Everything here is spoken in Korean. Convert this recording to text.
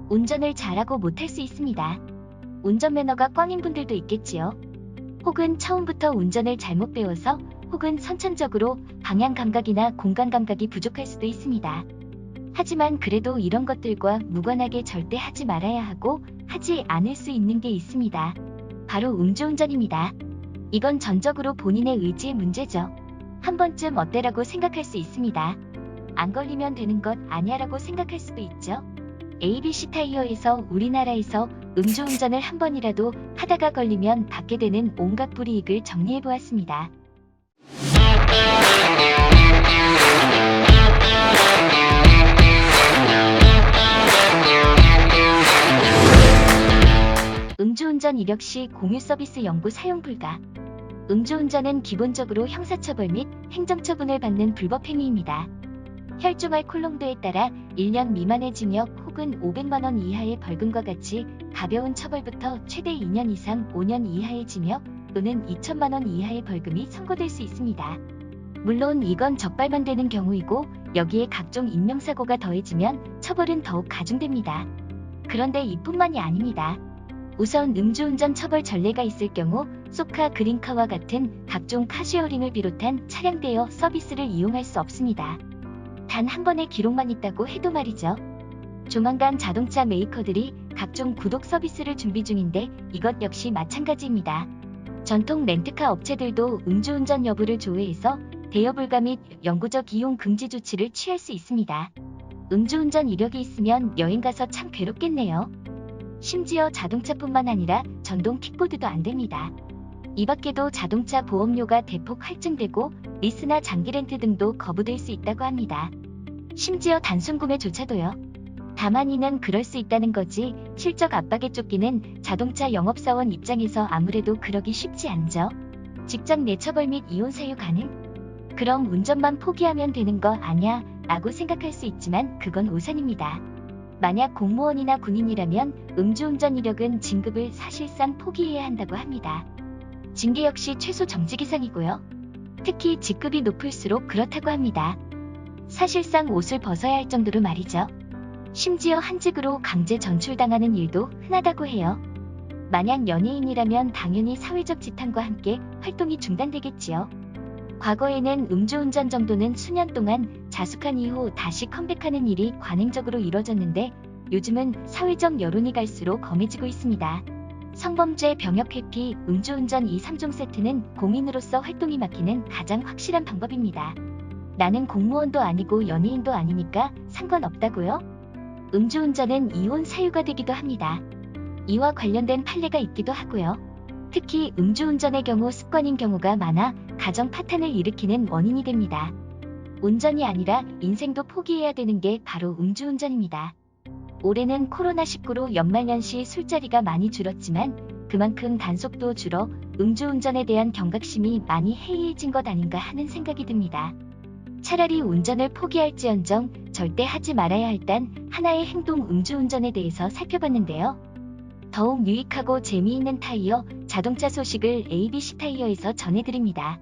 운전을 잘하고 못할 수 있습니다. 운전 매너가 꽝인 분들도 있겠지요. 혹은 처음부터 운전을 잘못 배워서 혹은 선천적으로 방향 감각이나 공간 감각이 부족할 수도 있습니다. 하지만 그래도 이런 것들과 무관하게 절대 하지 말아야 하고 하지 않을 수 있는 게 있습니다. 바로 음주운전입니다. 이건 전적으로 본인의 의지의 문제죠. 한 번쯤 어때라고 생각할 수 있습니다. 안 걸리면 되는 것 아니야라고 생각할 수도 있죠. ABC 타이어에서 우리나라에서 음주운전을 한 번이라도 하다가 걸리면 받게 되는 온갖 불이익을 정리해보았습니다. 음주운전 이력 시 공유 서비스 연구 사용 불가. 음주운전은 기본적으로 형사처벌 및 행정처분을 받는 불법 행위입니다. 혈중 알코올 농도에 따라 1년 미만의 징역 혹은 500만 원 이하의 벌금과 같이 가벼운 처벌부터 최대 2년 이상 5년 이하의 징역 또는 2천만 원 이하의 벌금이 선고될 수 있습니다. 물론 이건 적발만 되는 경우이고 여기에 각종 인명사고가 더해지면 처벌은 더욱 가중됩니다. 그런데 이뿐만이 아닙니다. 우선 음주운전 처벌 전례가 있을 경우 소카 그린카와 같은 각종 카쉐어링을 비롯한 차량 대여 서비스를 이용할 수 없습니다. 단 한 번의 기록만 있다고 해도 말이죠. 조만간 자동차 메이커들이 각종 구독 서비스를 준비 중인데 이것 역시 마찬가지입니다. 전통 렌트카 업체들도 음주운전 여부를 조회해서 대여 불가 및 영구적 이용 금지 조치를 취할 수 있습니다. 음주운전 이력이 있으면 여행 가서 참 괴롭겠네요. 심지어 자동차뿐만 아니라 전동 킥보드도 안 됩니다. 이 밖에도 자동차 보험료가 대폭 할증되고 리스나 장기 렌트 등도 거부될 수 있다고 합니다. 심지어 단순 구매조차도요. 다만 이는 그럴 수 있다는 거지 실적 압박에 쫓기는 자동차 영업사원 입장에서 아무래도 그러기 쉽지 않죠. 직장 내 처벌 및 이혼 사유 가능? 그럼 운전만 포기하면 되는 거 아냐? 라고 생각할 수 있지만 그건 오산입니다. 만약 공무원이나 군인이라면 음주운전 이력은 진급을 사실상 포기해야 한다고 합니다. 징계 역시 최소 정직 이상이고요. 특히 직급이 높을수록 그렇다고 합니다. 사실상 옷을 벗어야 할 정도로 말이죠. 심지어 한직으로 강제 전출당하는 일도 흔하다고 해요. 만약 연예인이라면 당연히 사회적 지탄과 함께 활동이 중단되겠지요. 과거에는 음주운전 정도는 수년 동안 자숙한 이후 다시 컴백하는 일이 관행적으로 이뤄졌는데 요즘은 사회적 여론이 갈수록 검해지고 있습니다. 성범죄, 병역 회피, 음주운전 이 3종 세트는 공인으로서 활동이 막히는 가장 확실한 방법입니다. 나는 공무원도 아니고 연예인도 아니니까 상관없다고요? 음주운전은 이혼 사유가 되기도 합니다. 이와 관련된 판례가 있기도 하고요. 특히 음주운전의 경우 습관인 경우가 많아 가정 파탄을 일으키는 원인이 됩니다. 운전이 아니라 인생도 포기해야 되는 게 바로 음주운전입니다. 올해는 코로나19로 연말연시 술자리가 많이 줄었지만 그만큼 단속도 줄어 음주운전에 대한 경각심이 많이 해이해진 것 아닌가 하는 생각이 듭니다. 차라리 운전을 포기할지언정 절대 하지 말아야 할 단 하나의 행동 음주운전에 대해서 살펴봤는데요. 더욱 유익하고 재미있는 타이어, 자동차 소식을 ABC 타이어에서 전해드립니다.